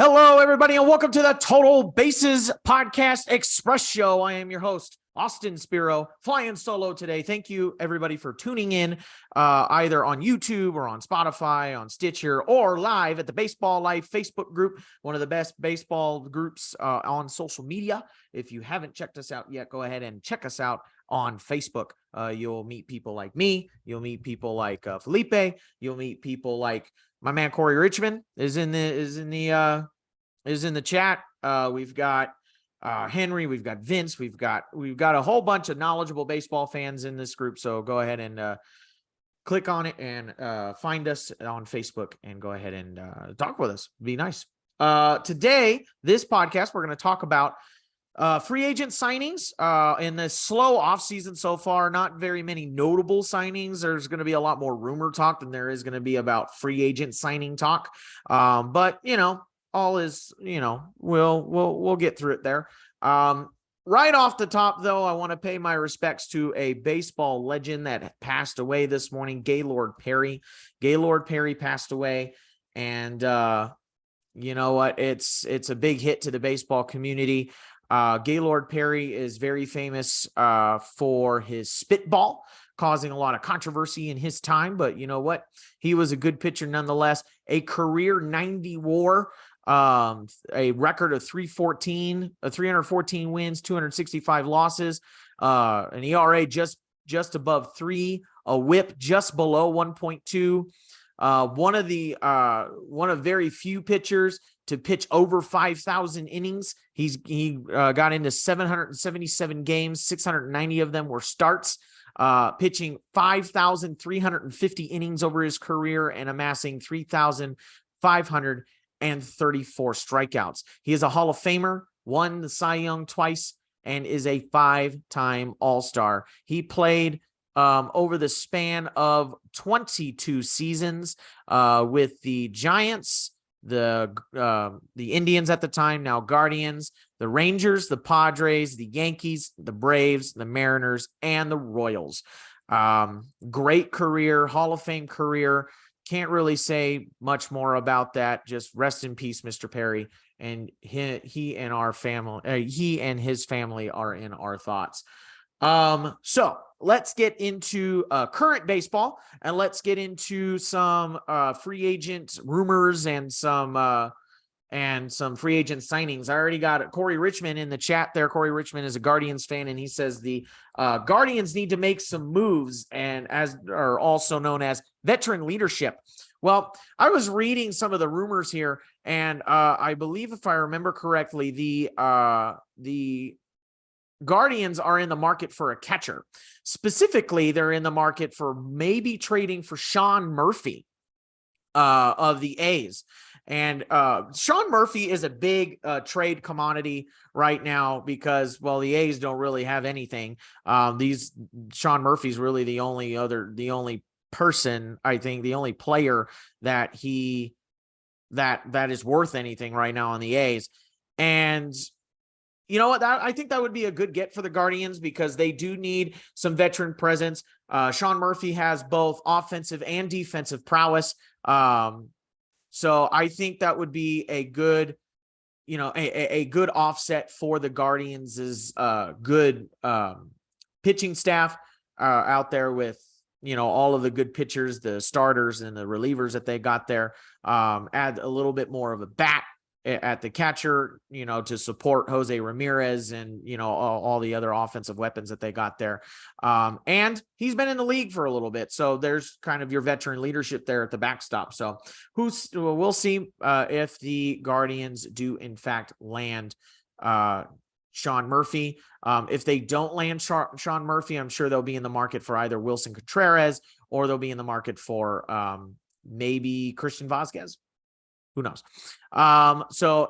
Hello, everybody, and welcome to the Total Bases Podcast Express Show. I am your host, Austin Spiro, flying solo today. Thank you, everybody, for tuning in, either on YouTube or on Spotify, on Stitcher, or live at the Baseball Life Facebook group, one of the best baseball groups on social media. If you haven't checked us out yet, go ahead and check us out on Facebook. You'll meet people like me. You'll meet people like Felipe. You'll meet people like my man Corey Richmond is in the chat. We've got Henry, we've got Vince, we've got a whole bunch of knowledgeable baseball fans in this group. So go ahead and click on it and find us on Facebook and go ahead and talk with us. Be nice. Today, this podcast, we're going to talk about free agent signings in the slow offseason so far. Not very many notable signings. There's going to be a lot more rumor talk than there is going to be about free agent signing talk. But all is, we'll get through it there. Right off the top, though, I want to pay my respects to a baseball legend that passed away this morning, Gaylord Perry. Gaylord Perry passed away, and you know what? It's a big hit to the baseball community. Gaylord Perry is very famous for his spitball, causing a lot of controversy in his time. But you know what? He was a good pitcher nonetheless. A career 90 WAR, a record of 314 wins, 265 losses, an ERA just above 3, a WHIP just below 1.2. One of very few pitchers to pitch over 5,000 innings. He got into 777 games, 690 of them were starts, pitching 5,350 innings over his career and amassing 3,534 strikeouts. He is a Hall of Famer, won the Cy Young twice, and is a 5-time All-Star. He played over the span of 22 seasons with the Giants, the Indians at the time, now Guardians, the Rangers, the Padres, the Yankees, the Braves, the Mariners, and the Royals. Great career, Hall of Fame career. Can't really say much more about that. Just rest in peace, Mr. Perry. And he and our family, he and his family are in our thoughts. So let's get into current baseball, and let's get into some free agent rumors and some free agent signings. I already got Corey Richmond in the chat there. Corey Richmond is a Guardians fan, and he says the Guardians need to make some moves, and as are also known as veteran leadership. Well, I was reading some of the rumors here, and I believe, if I remember correctly, the Guardians are in the market for a catcher. Specifically, they're in the market for maybe trading for Sean Murphy of the A's. And Sean Murphy is a big trade commodity right now because, well, the A's don't really have anything. Sean Murphy's really the only person, I think, the only player that is worth anything right now on the A's. And you know what? I think that would be a good get for the Guardians because they do need some veteran presence. Sean Murphy has both offensive and defensive prowess. So I think that would be a good, a good offset for the Guardians' good pitching staff out there with, all of the good pitchers, the starters and the relievers that they got there. Add a little bit more of a bat at the catcher, to support Jose Ramirez and, all the other offensive weapons that they got there. And he's been in the league for a little bit. So there's kind of your veteran leadership there at the backstop. So we'll see if the Guardians do in fact land Sean Murphy. If they don't land Sean Murphy, I'm sure they'll be in the market for either Wilson Contreras or they'll be in the market for maybe Christian Vasquez. Who knows? So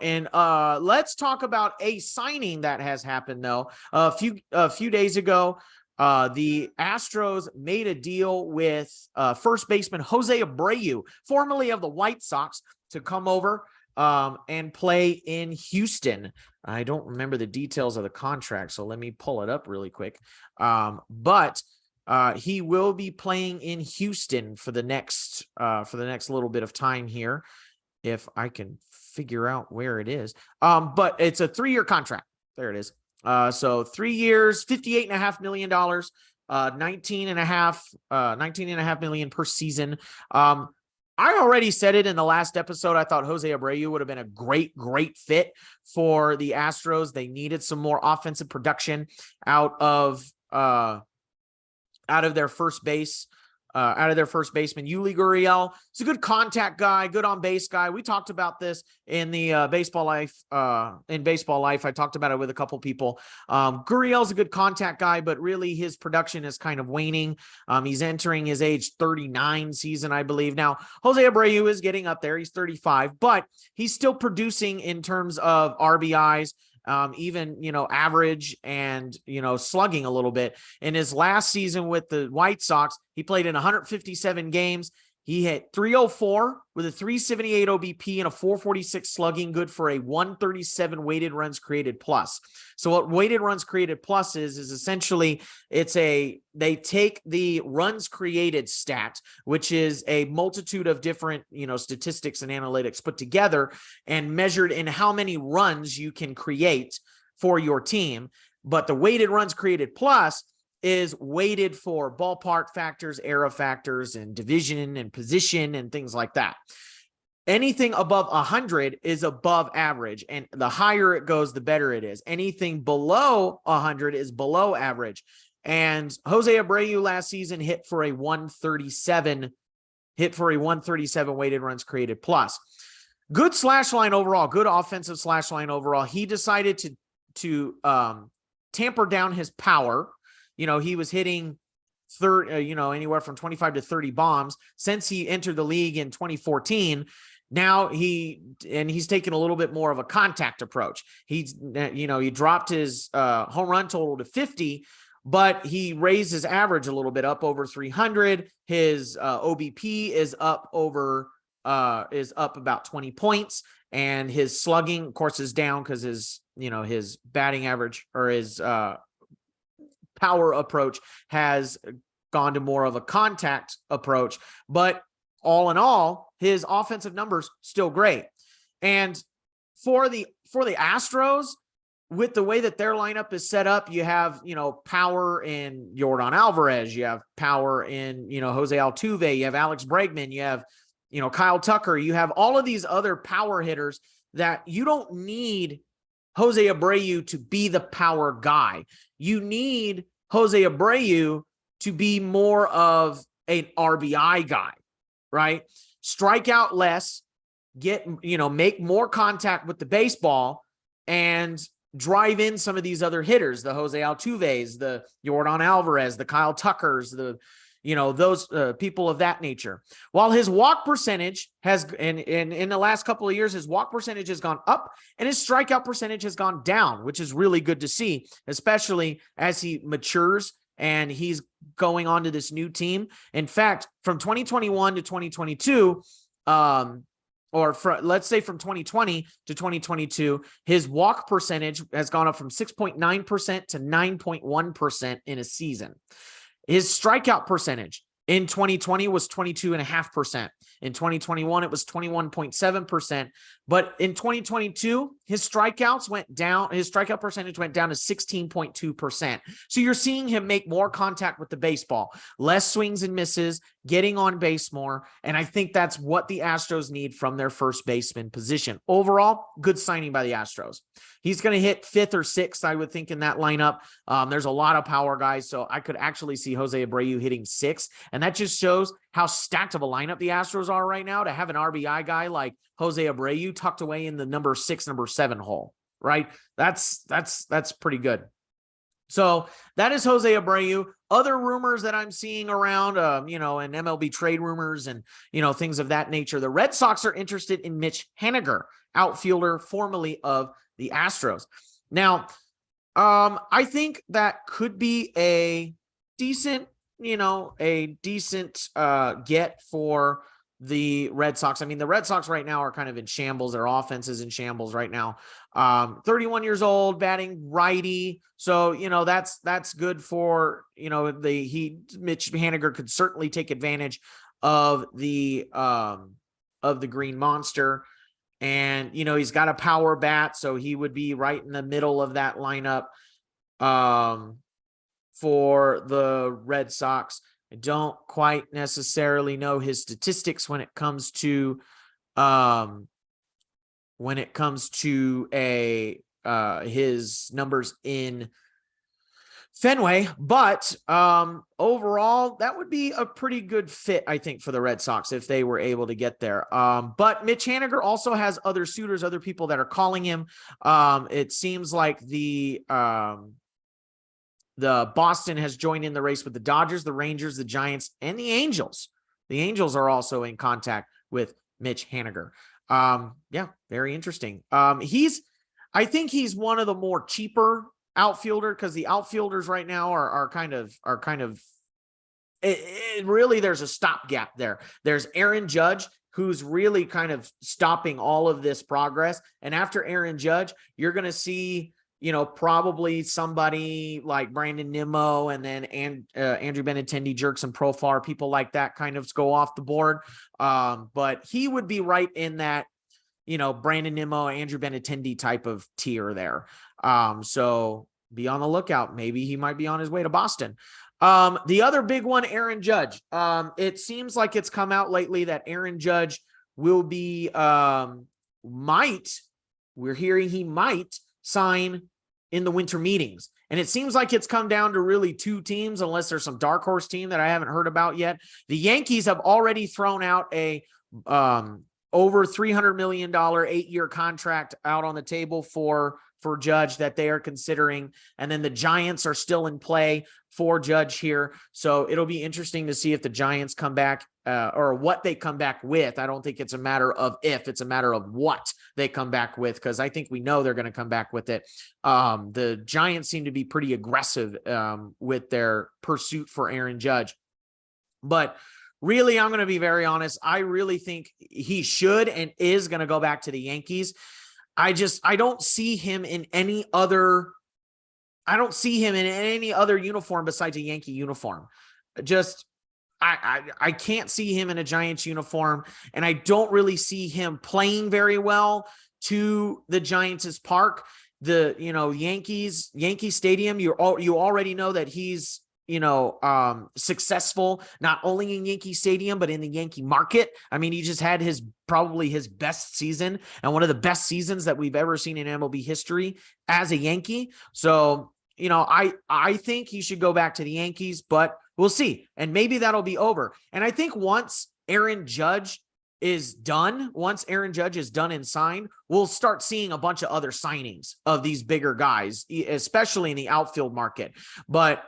let's talk about a signing that has happened though. A few days ago, the Astros made a deal with first baseman Jose Abreu, formerly of the White Sox, to come over and play in Houston. I don't remember the details of the contract, so let me pull it up really quick. But he will be playing in Houston for the next little bit of time here. if I can figure out where it is. But it's a 3-year contract. There it is. So 3 years, $58.5 million, 19.5 million per season. I already said it in the last episode. I thought Jose Abreu would have been a great fit for the Astros. They needed some more offensive production out of their first base. Out of their first baseman, Yuli Gurriel. He's a good contact guy, good on base guy. We talked about this in the baseball life. In baseball life, I talked about it with a couple people. Gurriel's a good contact guy, but really his production is kind of waning. He's entering his age 39 season, I believe. Now, Jose Abreu is getting up there. He's 35, but he's still producing in terms of RBIs. Even, average and, slugging a little bit. In his last season with the White Sox, he played in 157 games. He hit 304 with a 378 OBP and a 446 slugging, good for a 137 weighted runs created plus. So what weighted runs created plus is essentially they take the runs created stat, which is a multitude of different, statistics and analytics put together and measured in how many runs you can create for your team. But the weighted runs created plus is weighted for ballpark factors, era factors, and division and position and things like that. Anything above 100 is above average, and the higher it goes, the better it is. Anything below 100 is below average. And Jose Abreu last season hit for a 137 weighted runs created plus. Good slash line overall, good offensive slash line overall. He decided to tamper down his power. He was hitting anywhere from 25 to 30 bombs since he entered the league in 2014. Now he's taken a little bit more of a contact approach. He dropped his home run total to 50, but he raised his average a little bit up over 300. His OBP is up about 20 points, and his slugging, of course, is down because his batting average or his power approach has gone to more of a contact approach. But all in all, his offensive numbers still great. And for the Astros, with the way that their lineup is set up, you have, power in Yordan Alvarez, you have power in, Jose Altuve, you have Alex Bregman, you have, Kyle Tucker, you have all of these other power hitters that you don't need Jose Abreu to be the power guy. You need Jose Abreu to be more of an RBI guy, right? Strike out less, make more contact with the baseball, and drive in some of these other hitters, the Jose Altuves, the Yordan Alvarez, the Kyle Tuckers, those people of that nature. While his walk percentage has, in the last couple of years, his walk percentage has gone up and his strikeout percentage has gone down, which is really good to see, especially as he matures and he's going on to this new team. In fact, from 2021 to 2022, let's say from 2020 to 2022, his walk percentage has gone up from 6.9% to 9.1% in a season. His strikeout percentage in 2020 was 22.5%. In 2021, it was 21.7%. But in 2022, his strikeout percentage went down to 16.2%. So you're seeing him make more contact with the baseball, less swings and misses, getting on base more. And I think that's what the Astros need from their first baseman position. Overall, good signing by the Astros. He's going to hit 5th or 6th, I would think, in that lineup. There's a lot of power guys, so I could actually see Jose Abreu hitting 6th. And that just shows how stacked of a lineup the Astros are right now, to have an RBI guy like Jose Abreu tucked away in the number 6, number 7 hole, right? That's pretty good. So that is Jose Abreu. Other rumors that I'm seeing around, and MLB trade rumors and, things of that nature. The Red Sox are interested in Mitch Haniger, outfielder formerly of the Astros. Now, I think that could be a decent get for the Red Sox. I mean, the Red Sox right now are kind of in shambles. Their offense is in shambles right now. 31 years old, batting righty. So, that's good for, Mitch Haniger could certainly take advantage of the of the Green Monster. And, you know, he's got a power bat, so he would be right in the middle of that lineup for the Red Sox. I don't quite necessarily know his statistics when it comes to his numbers in Fenway, but overall, that would be a pretty good fit, I think, for the Red Sox if they were able to get there. But Mitch Haniger also has other suitors, other people that are calling him. It seems like the Boston has joined in the race with the Dodgers, the Rangers, the Giants, and the Angels. The Angels are also in contact with Mitch Haniger. Yeah, very interesting. I think he's one of the more cheaper outfielder, because the outfielders right now are kind of really, there's a stopgap there. There's Aaron Judge, who's really kind of stopping all of this progress. And after Aaron Judge, you're going to see, you know, probably somebody like Brandon Nimmo, and then Andrew Benintendi, Jerkson Profar, people like that kind of go off the board. But he would be right in that, you know, Brandon Nimmo, Andrew Benintendi type of tier there. So be on the lookout. Maybe he might be on his way to Boston. The other big one, Aaron Judge. It seems like it's come out lately that Aaron Judge will be, we're hearing he might sign in the winter meetings. And it seems like it's come down to really two teams, unless there's some dark horse team that I haven't heard about yet. The Yankees have already thrown out a, over $300 million 8-year contract out on the table for Judge that they are considering. And then the Giants are still in play for Judge here. So it'll be interesting to see if the Giants come back or what they come back with. I don't think it's a matter of if, it's a matter of what they come back with, because I think we know they're going to come back with it. The Giants seem to be pretty aggressive with their pursuit for Aaron Judge. But really, I'm going to be very honest. I really think he should and is going to go back to the Yankees. I don't see him in any other uniform besides a Yankee uniform. I can't see him in a Giants uniform, and I don't really see him playing very well to the Giants' park. The, you know, Yankee Stadium, you already know that he's, you know, successful, not only in Yankee Stadium, but in the Yankee market. I mean, he just had probably his best season, and one of the best seasons that we've ever seen in MLB history as a Yankee. So, you know, I think he should go back to the Yankees, but we'll see. And maybe that'll be over. And I think once Aaron Judge is done and signed, we'll start seeing a bunch of other signings of these bigger guys, especially in the outfield market. But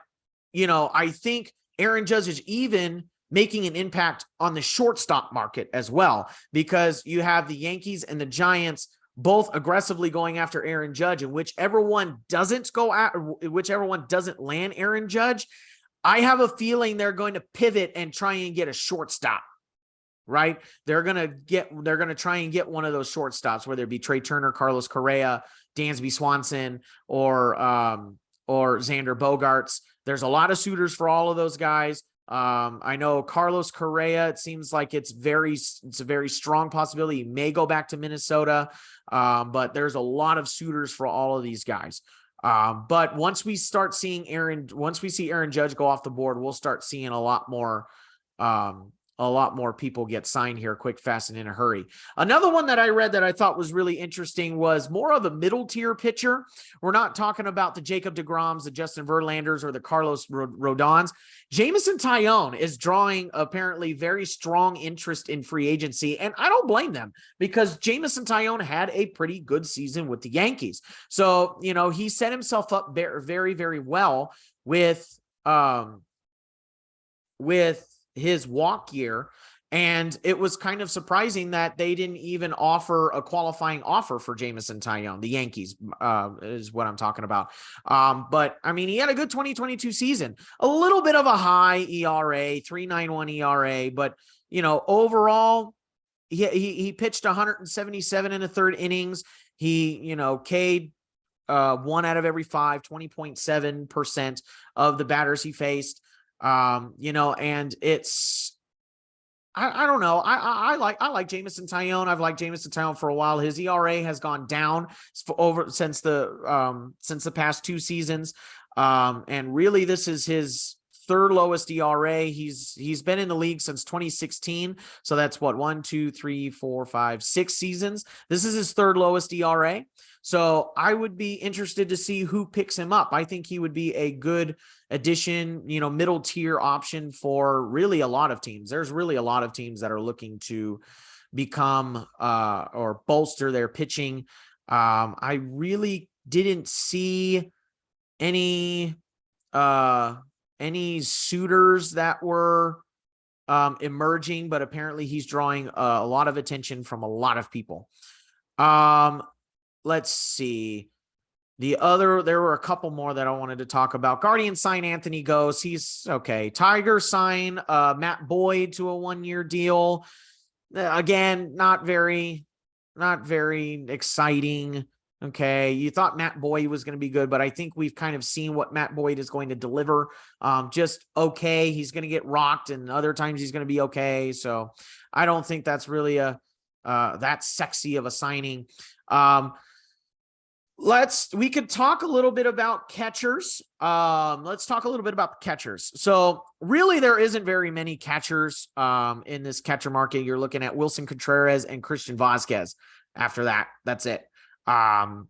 you know, I think Aaron Judge is even making an impact on the shortstop market as well, because you have the Yankees and the Giants both aggressively going after Aaron Judge, and whichever one doesn't land Aaron Judge, I have a feeling they're going to pivot and try and get a shortstop, right? They're going to try and get one of those shortstops, whether it be Trey Turner, Carlos Correa, Dansby Swanson, or Xander Bogaerts. There's a lot of suitors for all of those guys. I know Carlos Correa, it seems like it's a very strong possibility. He may go back to Minnesota, but there's a lot of suitors for all of these guys. But once we see Aaron Judge go off the board, we'll start seeing a lot more people get signed here quick, fast, and in a hurry. Another one that I read that I thought was really interesting was more of a middle tier pitcher. We're not talking about the Jacob deGroms, the Justin Verlanders, or the Carlos Rodons. Jameson Taillon is drawing apparently very strong interest in free agency, and I don't blame them, because Jameson Taillon had a pretty good season with the Yankees. So, you know, he set himself up very, very well with his walk year. And it was kind of surprising that they didn't even offer a qualifying offer for Jameson Taillon. The Yankees is what I'm talking about. But I mean, he had a good 2022 season, a little bit of a high ERA, 3.91 ERA, but you know, overall he pitched 177 in the third innings. He, you know, K'd 1 out of every 5, 20.7% of the batters he faced. You know, and it's I don't know. I like Jameson Tyone. I've liked Jameson Tyone for a while. His ERA has gone down since the past 2 seasons. And really this is his third lowest ERA. He's been in the league since 2016. So that's what, 1, 2, 3, 4, 5, 6 seasons. This is his third lowest ERA. So I would be interested to see who picks him up. I think he would be a good addition, middle tier option for really a lot of teams. There's really a lot of teams that are looking to become or bolster their pitching. I really didn't see any suitors that were emerging, but apparently he's drawing a lot of attention from a lot of people. Let's see. There were a couple more that I wanted to talk about. Guardians sign Anthony Gose. He's okay. Tigers sign Matt Boyd to a 1-year deal. Again, not very exciting. Okay. You thought Matt Boyd was going to be good, but I think we've kind of seen what Matt Boyd is going to deliver. Just okay. He's going to get rocked, and other times he's going to be okay. So I don't think that's really that sexy of a signing. We could talk a little bit about catchers. Let's talk a little bit about catchers. So really there isn't very many catchers in this catcher market. You're looking at Wilson Contreras and Christian Vazquez. After that, that's it. And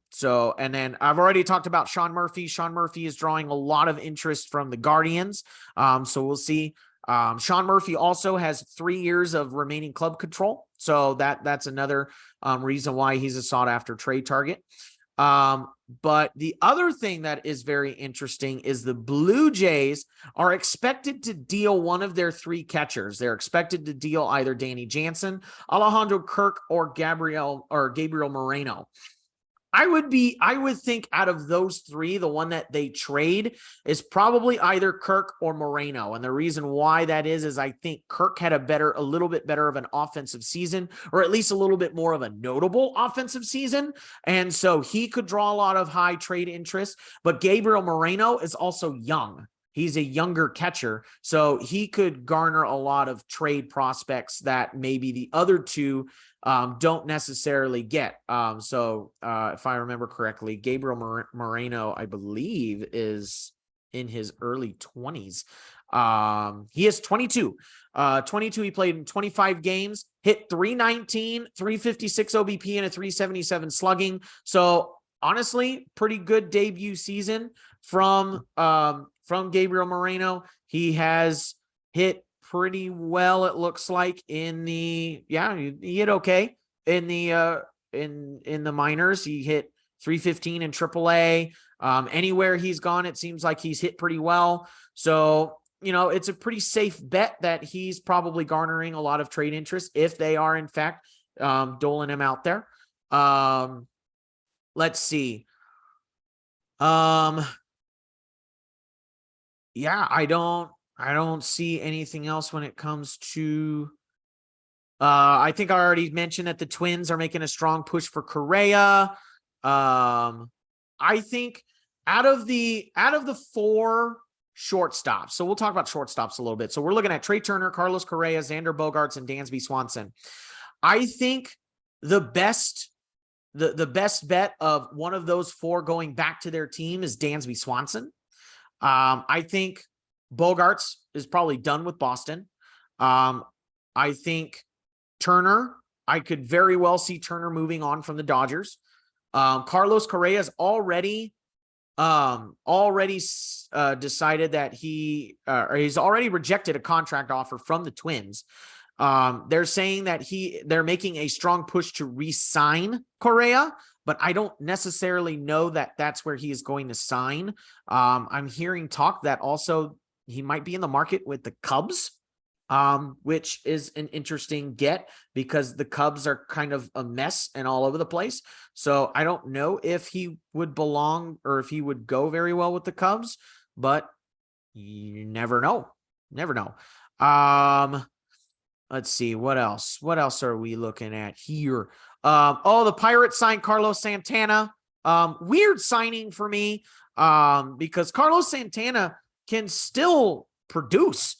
then I've already talked about Sean Murphy. Sean Murphy is drawing a lot of interest from the Guardians. So we'll see. Sean Murphy also has 3 years of remaining club control. So that's another reason why he's a sought after trade target. But the other thing that is very interesting is the Blue Jays are expected to deal one of their 3 catchers. They're expected to deal either Danny Jansen, Alejandro Kirk, or Gabriel Moreno. I would think out of those 3, the one that they trade is probably either Kirk or Moreno. And the reason why that is I think Kirk had a little bit better of an offensive season, or at least a little bit more of a notable offensive season. And so he could draw a lot of high trade interest, but Gabriel Moreno is also young. He's a younger catcher, so he could garner a lot of trade prospects that maybe the other 2 don't necessarily get. So if I remember correctly, Gabriel Moreno, I believe, is in his early 20s. He is 22. 22, he played in 25 games, hit 319, 356 OBP, and a 377 slugging. So honestly, pretty good debut season from Gabriel Moreno. He has hit pretty well, it looks like, he hit okay in the minors. He hit 315 in AAA. Anywhere he's gone, it seems like he's hit pretty well. So, it's a pretty safe bet that he's probably garnering a lot of trade interest if they are in fact doling him out there. Let's see. I don't see anything else when it comes to, I think I already mentioned that the Twins are making a strong push for Correa. I think out of the 4 shortstops, so we'll talk about shortstops a little bit. So we're looking at Trey Turner, Carlos Correa, Xander Bogaerts, and Dansby Swanson. I think the best bet of one of those 4 going back to their team is Dansby Swanson. I think Bogaerts is probably done with Boston. I think Turner, I could very well see Turner moving on from the Dodgers. Carlos Correa has already decided that he's already rejected a contract offer from the Twins. They're saying that they're making a strong push to re-sign Correa, but I don't necessarily know that that's where he is going to sign. I'm hearing talk that also he might be in the market with the Cubs, which is an interesting get because the Cubs are kind of a mess and all over the place. So I don't know if he would belong or if he would go very well with the Cubs, but you never know. Never know. Let's see. What else? What else are we looking at here? The Pirates signed Carlos Santana. Weird signing for me, because Carlos Santana can still produce.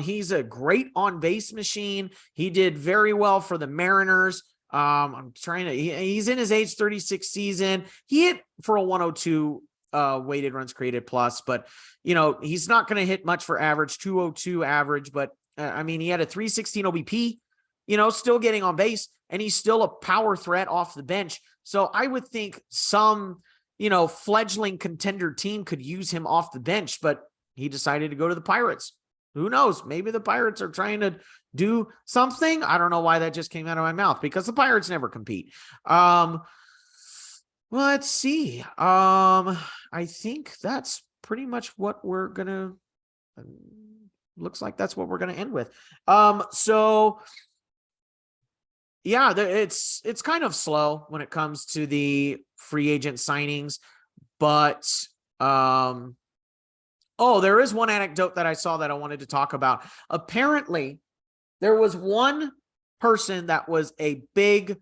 He's a great on base machine. He did very well for the Mariners. He's in his age 36 season. He hit for a 102 weighted runs created plus, but he's not going to hit much for average, 202 average, but I mean, he had a 316 OBP, still getting on base, and he's still a power threat off the bench. So I would think some, fledgling contender team could use him off the bench, but he decided to go to the Pirates. Who knows? Maybe the Pirates are trying to do something. I don't know why that just came out of my mouth, because the Pirates never compete. Let's see. I think that's pretty much what we're going to, looks like that's what we're going to end with. So yeah, it's kind of slow when it comes to the free agent signings, but, there is one anecdote that I saw that I wanted to talk about. Apparently there was one person that was a big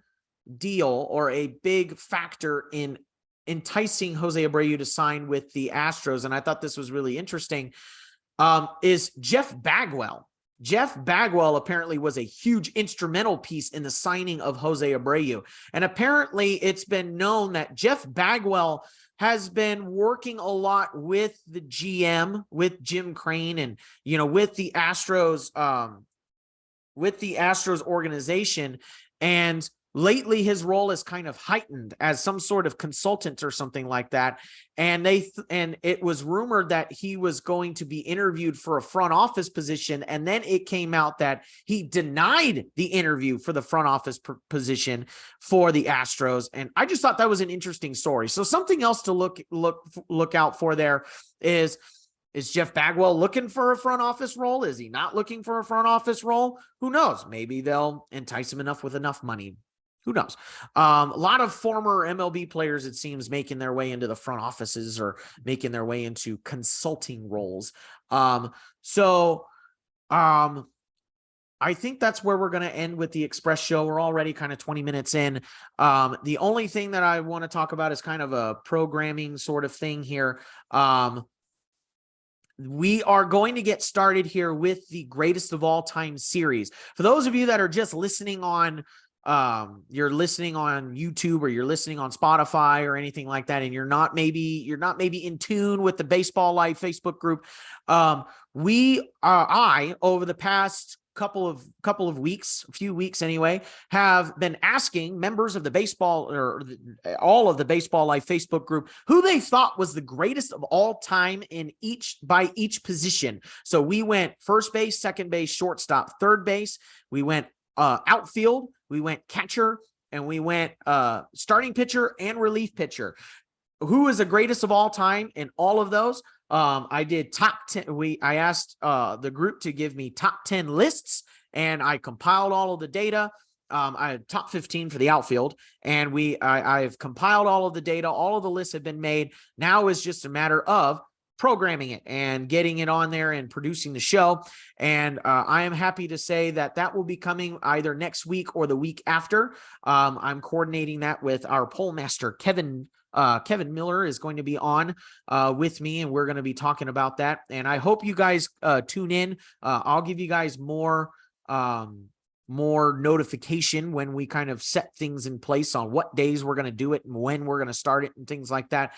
deal or a big factor in enticing Jose Abreu to sign with the Astros, and I thought this was really interesting, is Jeff Bagwell. Jeff Bagwell apparently was a huge instrumental piece in the signing of Jose Abreu. And apparently it's been known that Jeff Bagwell has been working a lot with the GM, with Jim Crane, and, with the Astros organization. And lately his role is kind of heightened as some sort of consultant or something like that. And it was rumored that he was going to be interviewed for a front office position. And then it came out that he denied the interview for the front office position for the Astros. And I just thought that was an interesting story. So something else to look out for there is Jeff Bagwell looking for a front office role? Is he not looking for a front office role? Who knows? Maybe they'll entice him enough with enough money. Who knows? A lot of former MLB players, it seems, making their way into the front offices or making their way into consulting roles. I think that's where we're going to end with the Express Show. We're already kind of 20 minutes in. The only thing that I want to talk about is kind of a programming sort of thing here. We are going to get started here with the Greatest of All Time series. For those of you that are just listening on you're listening on YouTube or you're listening on Spotify or anything like that, and you're not maybe in tune with the Baseball Life Facebook group. I over the past couple of weeks, a few weeks anyway, have been asking members of the baseball or all of the Baseball Life Facebook group who they thought was the greatest of all time by each position. So we went first base, second base, shortstop, third base. We went outfield, we went catcher, and we went starting pitcher and relief pitcher. Who is the greatest of all time in all of those? I did top 10. I asked the group to give me top 10 lists, and I compiled all of the data. I had top 15 for the outfield, and I've compiled all of the data. All of the lists have been made. Now is just a matter of programming it and getting it on there and producing the show. And I am happy to say that will be coming either next week or the week after. I'm coordinating that with our poll master, Kevin Miller is going to be on with me, and we're going to be talking about that. And I hope you guys tune in. I'll give you guys more notification when we kind of set things in place on what days we're going to do it and when we're going to start it and things like that.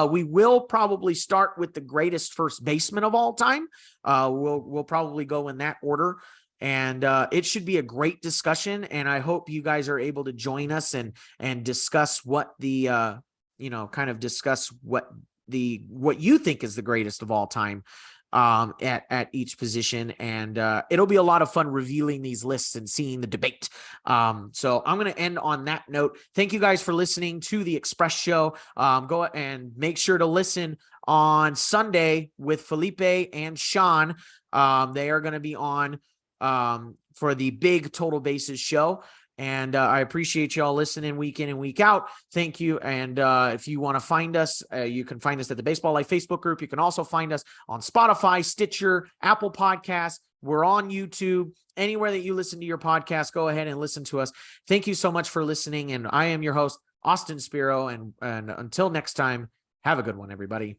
We will probably start with the greatest first baseman of all time. We'll probably go in that order, and it should be a great discussion. And I hope you guys are able to join us and discuss what discuss what you think is the greatest of all time at each position. And it'll be a lot of fun revealing these lists and seeing the debate. So I'm going to end on that note. Thank you guys for listening to the Express Show. Go and make sure to listen on Sunday with Felipe and Sean. They are going to be on for the big Total Bases show. And I appreciate y'all listening week in and week out. Thank you. And if you want to find us, you can find us at the Baseball Life Facebook group. You can also find us on Spotify, Stitcher, Apple Podcasts. We're on YouTube. Anywhere that you listen to your podcast, go ahead and listen to us. Thank you so much for listening. And I am your host, Austin Spiro. And until next time, have a good one, everybody.